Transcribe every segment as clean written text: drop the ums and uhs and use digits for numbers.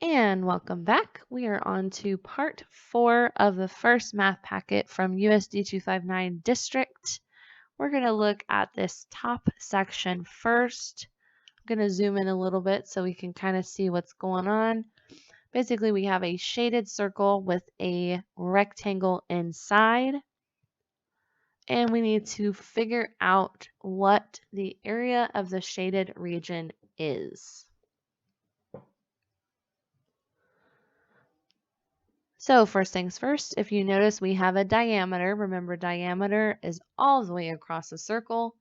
And welcome back. We are on to part 4 of the first math packet from USD259 District. We're going to look at this top section first. I'm going to zoom in a little bit so we can kind of see what's going on. Basically, we have a shaded circle with a rectangle inside. And we need to figure out what the area of the shaded region is. So first things first, if you notice we have a diameter. Remember, diameter is all the way across a circle.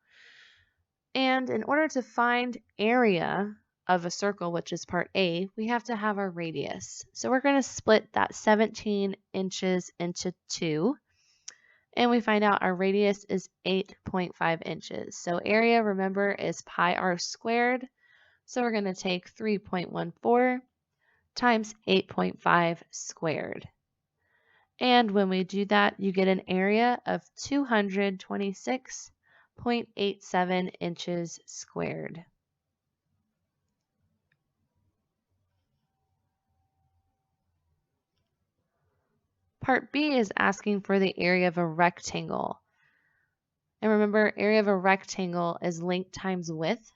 And in order to find area of a circle, which is part A, we have to have our radius. So we're going to split that 17 inches into 2. And we find out our radius is 8.5 inches. So area, remember, is pi r squared. So we're going to take 3.14 times 8.5 squared. And when we do that, you get an area of 226.87 inches squared. Part B is asking for the area of a rectangle. And remember, area of a rectangle is length times width.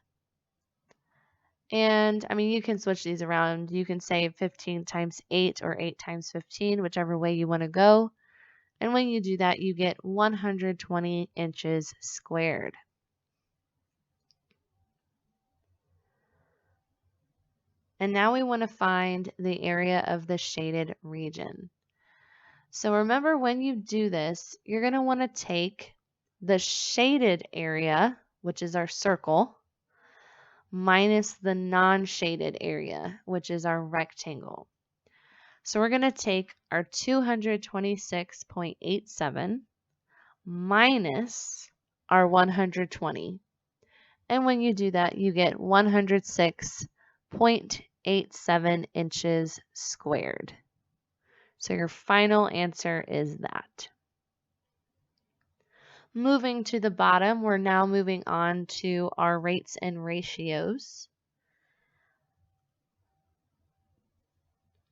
And I mean, you can switch these around. You can say 15 times 8 or 8 times 15, whichever way you want to go. And when you do that, you get 120 inches squared. And now we want to find the area of the shaded region. So remember, when you do this, you're going to want to take the shaded area, which is our circle, minus the non-shaded area, which is our rectangle. So we're going to take our 226.87 minus our 120. And when you do that, you get 106.87 inches squared. So your final answer is that. Moving to the bottom, we're now moving on to our rates and ratios.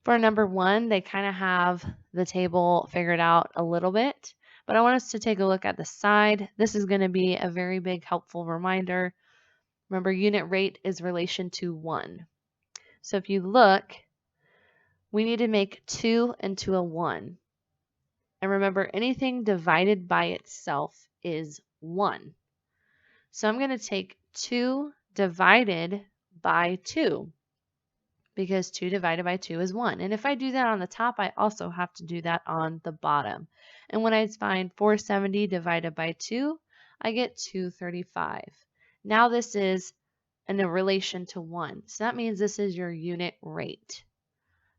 For number 1, they kind of have the table figured out a little bit, but I want us to take a look at the side. This is going to be a very big helpful reminder. Remember, unit rate is relation to 1. So if you look, we need to make 2 into a 1. And remember, anything divided by itself is 1. So I'm going to take 2 divided by 2, because 2 divided by 2 is 1. And if I do that on the top, I also have to do that on the bottom. And when I find 470 divided by 2, I get 235. Now this is in a relation to 1. So that means this is your unit rate.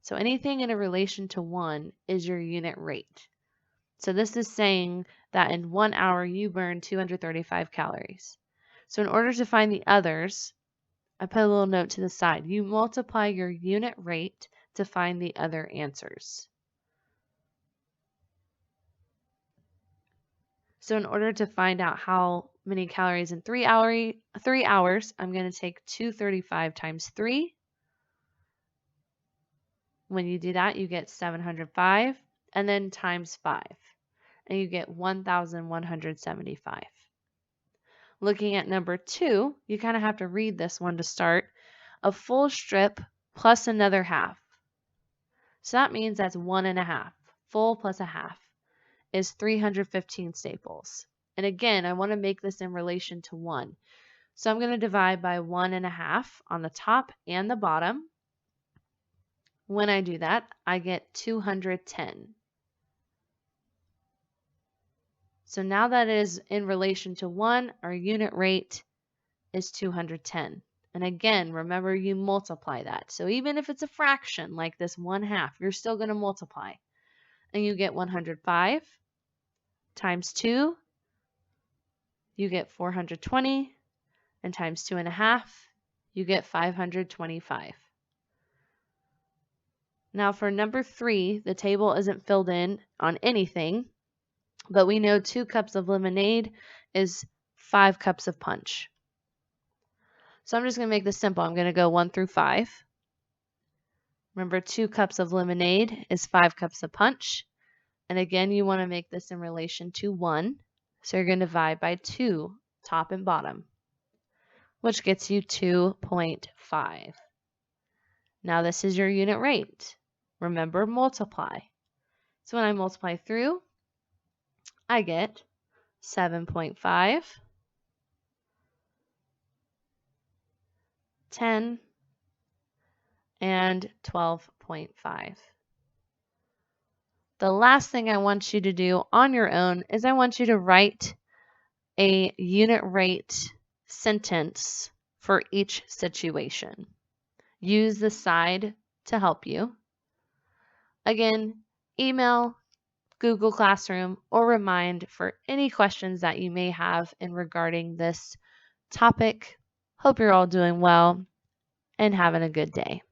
So anything in a relation to 1 is your unit rate. So this is saying that in 1 hour you burn 235 calories. So in order to find the others, I put a little note to the side. You multiply your unit rate to find the other answers. So in order to find out how many calories in 3 hours, I'm going to take 235 times 3. When you do that, you get 705, and then times 5, and you get 1,175. Looking at number 2, you kind of have to read this one to start. A full strip plus another half. So that means that's 1.5. Full plus a half is 315 staples. And again, I want to make this in relation to 1. So I'm going to divide by 1.5 on the top and the bottom. When I do that, I get 210. So now that is in relation to 1, our unit rate is 210. And again, remember, you multiply that. So even if it's a fraction like this 1/2, you're still going to multiply. And you get 105 times 2, you get 420, and times 2.5, you get 525. Now for number 3, the table isn't filled in on anything, but we know 2 cups of lemonade is 5 cups of punch. So I'm just going to make this simple. I'm going to go 1 through 5. Remember, 2 cups of lemonade is 5 cups of punch. And again, you want to make this in relation to 1. So you're going to divide by 2, top and bottom, which gets you 2.5. Now this is your unit rate. Remember, multiply. So when I multiply through, I get 7.5, 10, and 12.5. The last thing I want you to do on your own is I want you to write a unit rate sentence for each situation. Use the side to help you. Again, email, Google Classroom, or Remind for any questions that you may have in regarding this topic. Hope you're all doing well and having a good day.